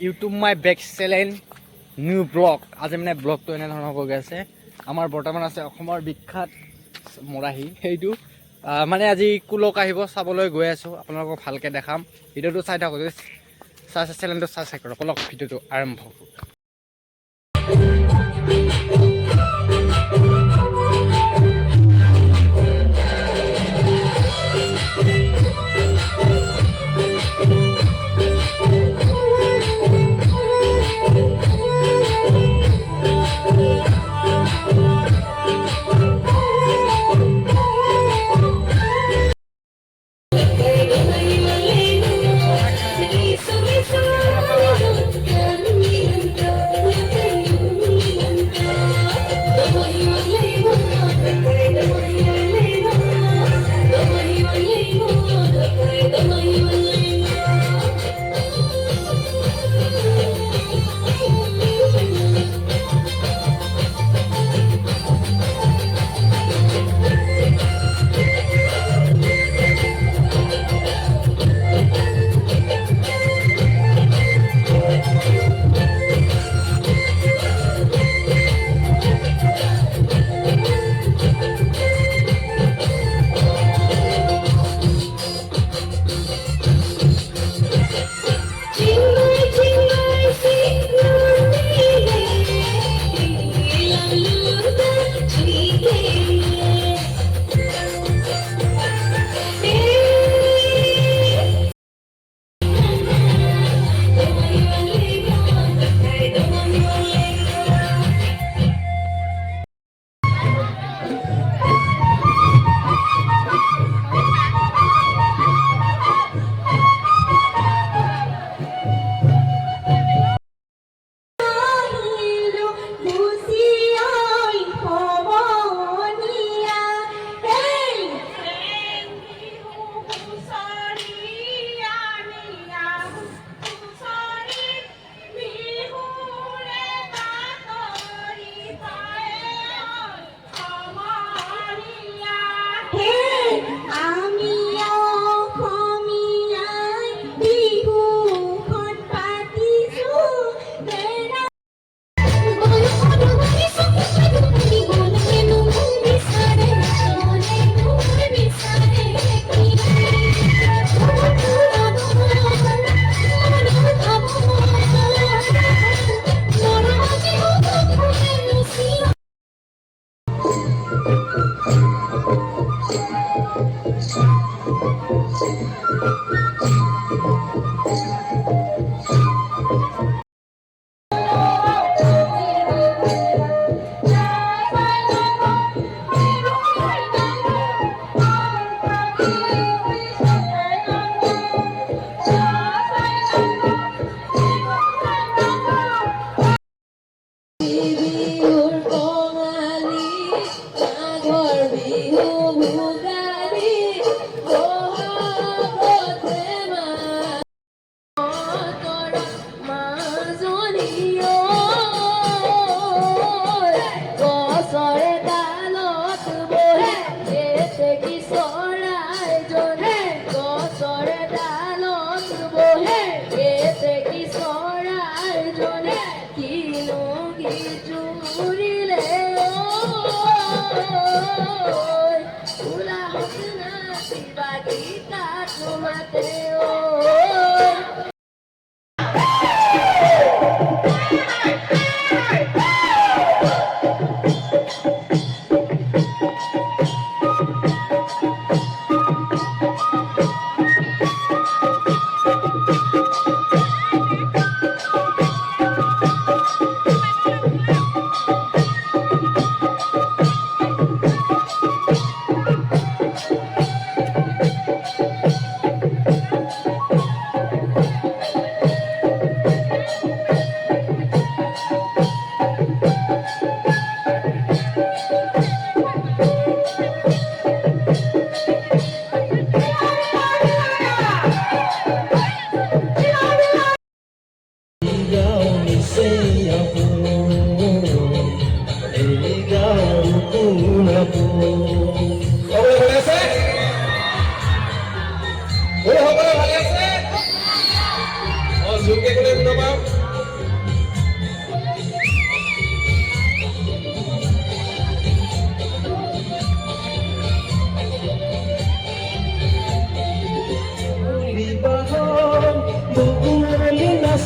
YouTube my bake challenge new blog. আজি মানে ব্লগটো এনেধৰণৰ হ'ব গৈ আছে। আমাৰ বৰ্তমান আছে অসমৰ বিখ্যাত মৰাহি, সেইটো মানে আজি কুলক আহিব চাবলৈ গৈ আছোঁ। আপোনালোকক ভালকৈ দেখাম, ভিডিঅ'টো চাই থাকক। চেনেলটো চাবস্ক্ৰাইব কৰক। অলপ ভিডিঅ'টো আৰম্ভ কৰোঁ।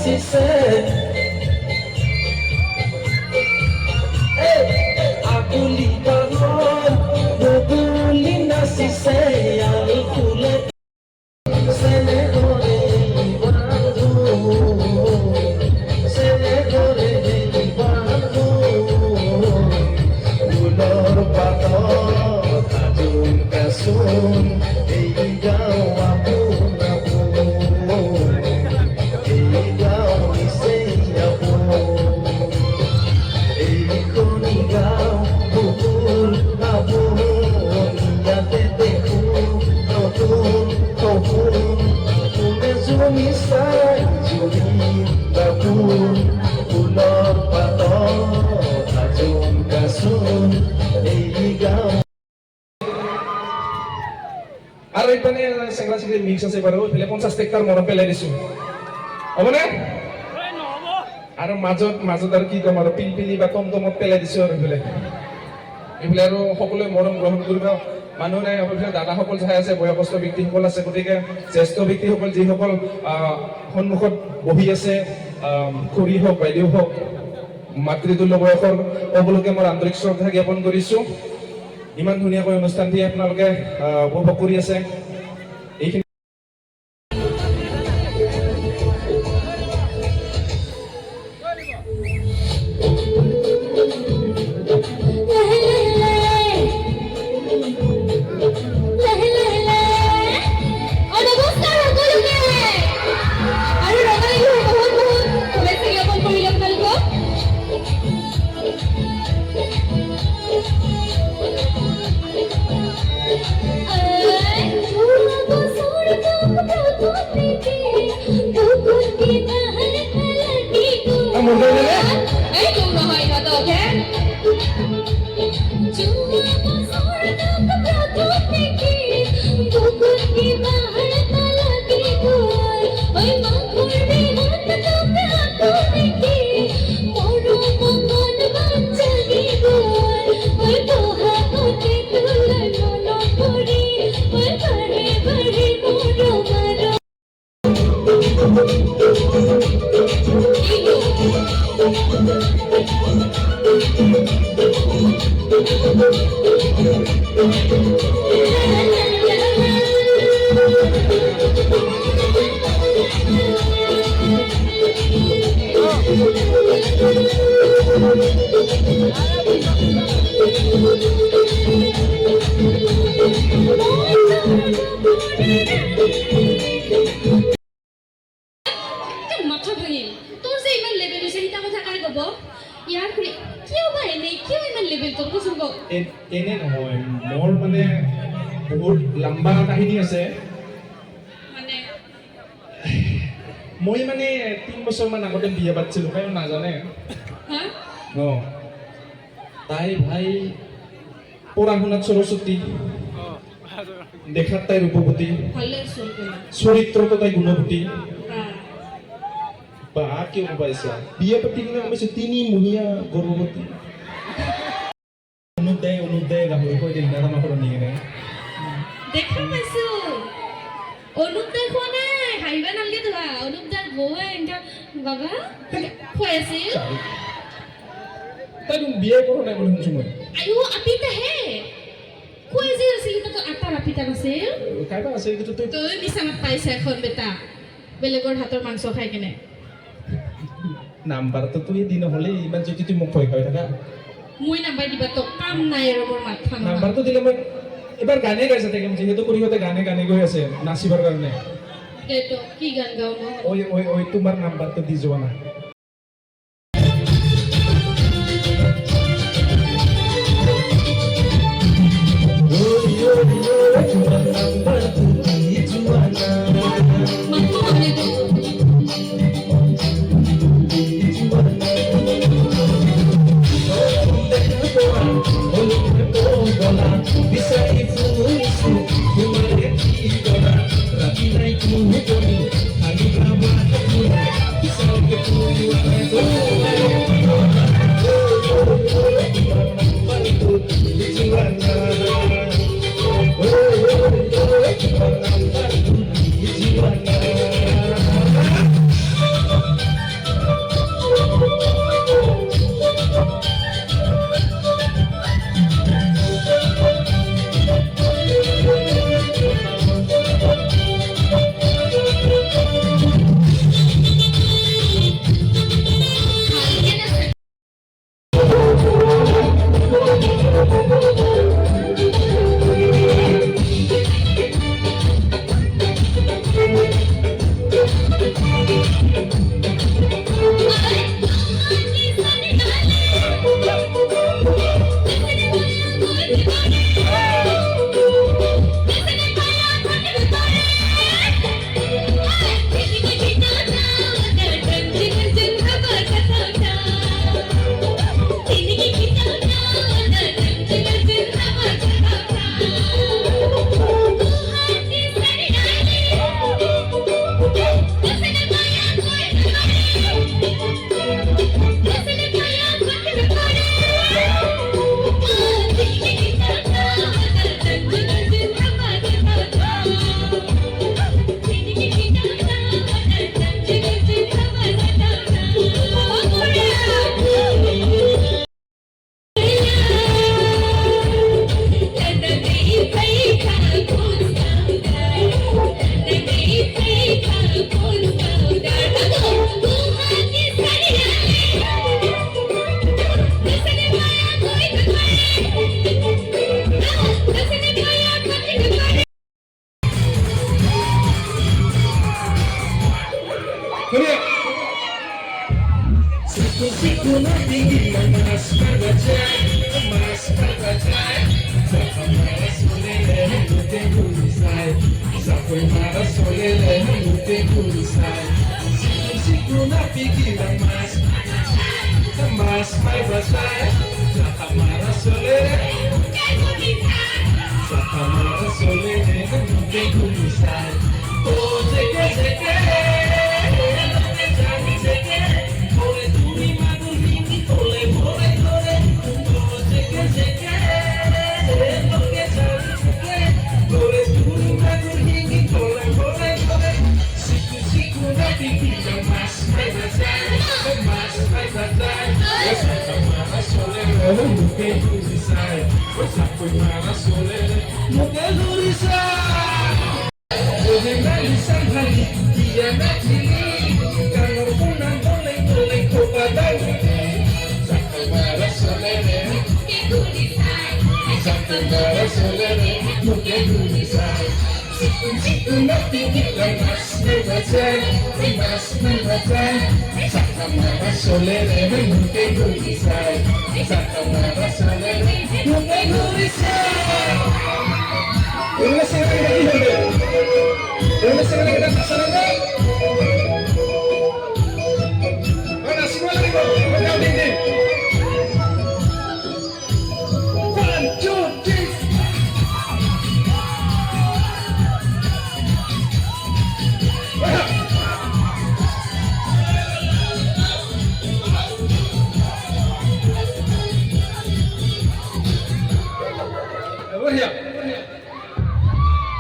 নাচিছে আকুলি পাগল বকুলি নাচিছে আল ফুলে সেনে করে বাঁধো সেনে করে বাঁধো ফুলৰ পাতত আজোন কাচোন এই গাঁও আপোন আপোন এই গাঁও নিচেই আপোন এইখনি গাঁও বুকুৰ আপোন ইয়াতে দেখো নতুন সপোন কোনে জুমি চাই জুৰি বাপোন ফুলৰ পাতত আজোন কাচোন এই গাঁও আৰু এইপিনে চেংৰা চেংৰি মিক্স আছে বাৰু এইফালে 50 টেক্টাৰ মৰম পেলাই দিছো হ'বনে আৰু মাজত আৰু কি ক'ম আৰু পিলপিলি বা টমটমত পেলাই দিছো আৰু এইফালে আৰু সকলোৱে মৰম গ্ৰহণ কৰিব মানুহ নাই সকলোৱে দাদাসকল চাই আছে বয়সস্থ ব্যক্তিসকল আছে গতিকে জ্যেষ্ঠ ব্যক্তিসকল যিসকল সন্মুখত বহি আছে খুৰী হওক বাইদেউ হওক মাতৃতুল্য বয়সৰ সকলোকে মই আন্তৰিক শ্ৰদ্ধা জ্ঞাপন কৰিছো ইমান ধুনীয়াকৈ অনুষ্ঠানটি আপোনালোকে উপভোগ কৰি আছে এইখিনি এনে নহয় মোৰ মানে বহুত লম্বা কাহিনী আছে মই মানে 3 বছৰমান আগতে বিয়া পাতিছিলো কায়ো নাজানে তাই ভাই পঢ়া শুনাত সৰস্বতী দেখাত তাই ৰূপৱতী চৰিত্ৰতো তাই গুণৱতী বা কিয় পাইছা বিয়া পাতি কিনে কৈছে 3 মহীয়া গৰ্ভৱতী অনুদয় গাহৰি কৈ দিল দাদা মাকৰ নিয়ে দেখা পাইছো অনুদয় খোৱা নাই হাইবা নালগে ধৰা অনুদয় বৌৱে এনেকা বাবা খুৱাই আছিল তাই বিয়ে কৰোঁ নাই বুলি শুনিছো মই আয়ো আপিতা হে খুৱাই যে আছিল তো আটাৰ আপিতা নাছিল কাইবা আছে কিন্তু তই বিছানাত পাইছা এখন বেটা বেলেগৰ হাতৰ মাংস খাই কিনে নাম্বাৰটো তুই দিন হ'লে ইমান যদি তুই মোক ভয় খাই থাকা মই নাম্বাৰ দিবা তো কাম নাই আৰু মোৰ মাথা নাম্বাৰটো দিলে মই এবাৰ গানে গাইছে থাকিম যিহেতু খুৰীহঁতে গানে গৈ আছে নাচিবৰ কাৰণে এইটো কি গান গাও মই ওই তোমাৰ নাম্বাৰটো দি যোৱা না Bisa শুনিয়া Siku-siku nanti gila mas berbajai Siapa marah solele mute kulisai Siapa marah solele mute kulisai Siku-siku nanti gila mas berbajai Siapa marah solele Siapa marah solele mute kulisai Oh zeke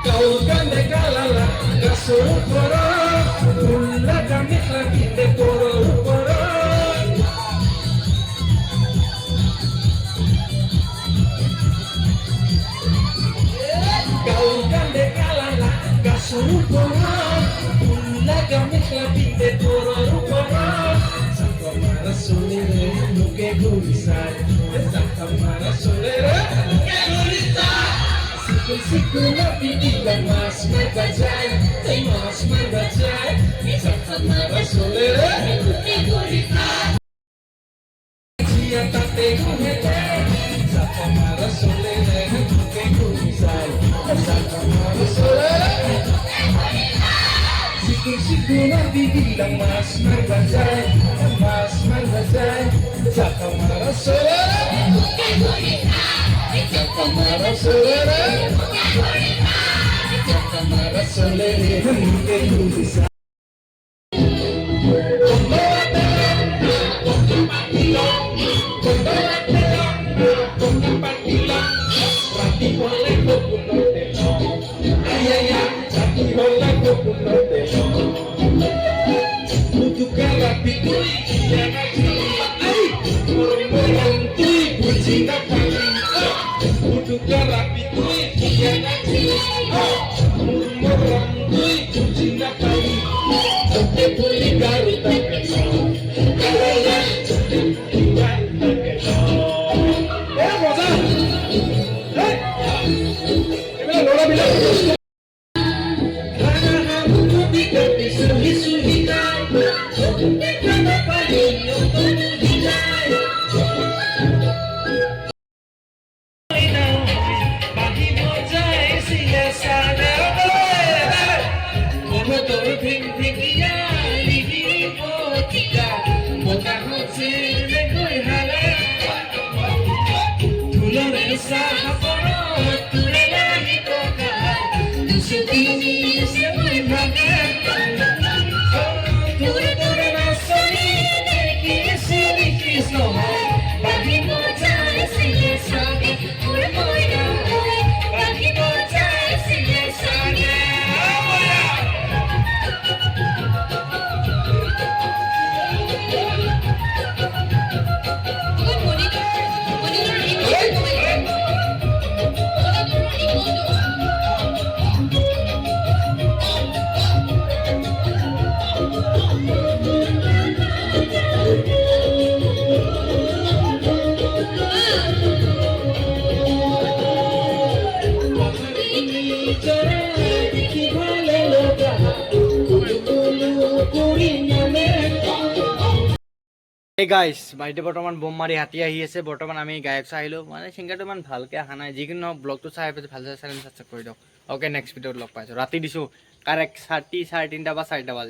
Kau kan dekalala kasur poro Kula kami lagi dekoro poro Kau kan dekalala kasur poro Kula kami lagi dekoro poro Sangka marah solere muke gurisai Sangka marah solere muke gurisai Siku nanti bilang mas berbajai mas berbajai Sangka marah solere muke gurisai Dia tak tengok hete Sangka marah solere muke gurisai Sangka marah solere Siku nanti bilang mas berbajai Sangka marah solere muke gurisai Sangka marah solere Sangka marah solere muke gurisai এই গাইছ বাইদেউ বৰ্তমান bomb মাৰি হাতী আহি আছে বৰ্তমান আমি গায়ক চাই আহিলোঁ মানে ছিংগাৰটো ইমান ভালকৈ অহা নাই যিকোনো নহওক ব্লগটো চাই পাইছোঁ ভালদৰে চেনেল ছাবস্ক্ৰাইব কৰি দিয়ক অ'কে নেক্সট ভিডিঅ'ত লগ পাইছোঁ ৰাতি দিছোঁ কাৰেক্ট 3:30 বা 4টা বাজে